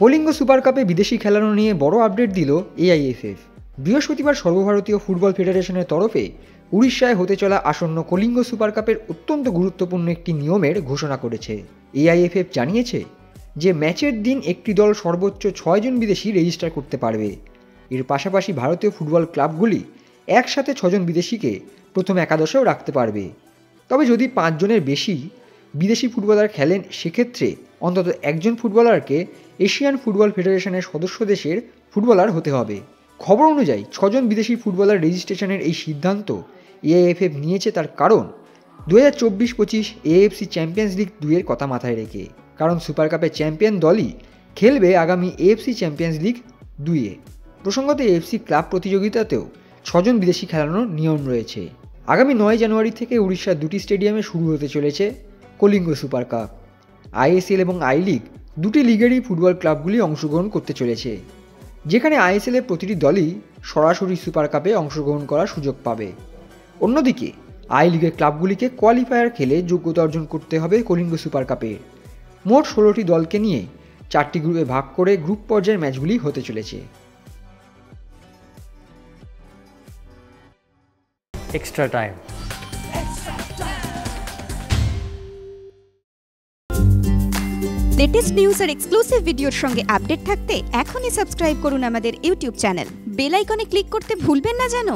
Kalinga super কাপে বিদেশি খেলানো নিয়ে বড় আপডেট দিল এআইএফএফ। বৃহস্পতিবার সর্বভারতীয় ফুটবল ফেডারেশনের তরফে উড়িষ্যায় হতে চলা আসন্ন কলিঙ্গ সুপার কাপের অত্যন্ত গুরুত্বপূর্ণ একটি নিয়মের ঘোষণা করেছে। এআইএফএফ জানিয়েছে যে ম্যাচের দিন একটি দল সর্বোচ্চ 6 জন বিদেশি রেজিস্টার করতে পারবে। এর পাশাপাশি ভারতীয় ফুটবল ক্লাবগুলি একসাথে 6 জন বিদেশিকে প্রথম একাদশেও রাখতে পারবে। তবে যদি 5 জনের বেশি বিদেশি ফুটবলার খেলেন, সেক্ষেত্রে অন্তত একজন ফুটবলারকে এশিয়ান ফুটবল ফেডারেশনের সদস্য দেশের ফুটবলার হতে হবে। খবর অনুযায়ী 6 জন বিদেশি ফুটবলার রেজিস্ট্রেশনের এই সিদ্ধান্ত এআইএফএফ নিয়েছে তার কারণ 2024-25 এএফসি চ্যাম্পিয়ন্স লিগ 2-এর কথা মাথায় রেখে। কারণ সুপার কাপের চ্যাম্পিয়ন দলই খেলবে আগামী এএফসি চ্যাম্পিয়ন্স লিগ 2-এ। প্রসঙ্গত, এএফসি ক্লাব প্রতিযোগিতাতেও 6 জন বিদেশি খেলানোর নিয়ম রয়েছে। আগামী 9 জানুয়ারি থেকে উড়িষ্যার 2টি স্টেডিয়ামে শুরু হতে চলেছে কলিঙ্গ সুপার কাপ। আইএসএল এবং আই লিগ, দুটি লিগেরই ফুটবল ক্লাবগুলি অংশগ্রহণ করতে চলেছে, যেখানে আইএসএলের প্রতিটি দলই সরাসরি সুপার কাপে অংশগ্রহণ করার সুযোগ পাবে। অন্যদিকে আই লিগের ক্লাবগুলিকে কোয়ালিফায়ার খেলে যোগ্যতা অর্জন করতে হবে কলিঙ্গ সুপার কাপে। মোট 16টি দলকে নিয়ে 4টি গ্রুপে ভাগ করে গ্রুপ পর্যায়ের ম্যাচগুলি হতে চলেছে। Extra time. লেটেস্ট নিউজ আর এক্সক্লুসিভ ভিডিওর সঙ্গে আপডেট থাকতে এখনই সাবস্ক্রাইব করুন আমাদের ইউটিউব চ্যানেল। বেল আইকনে ক্লিক করতে ভুলবেন না যেন।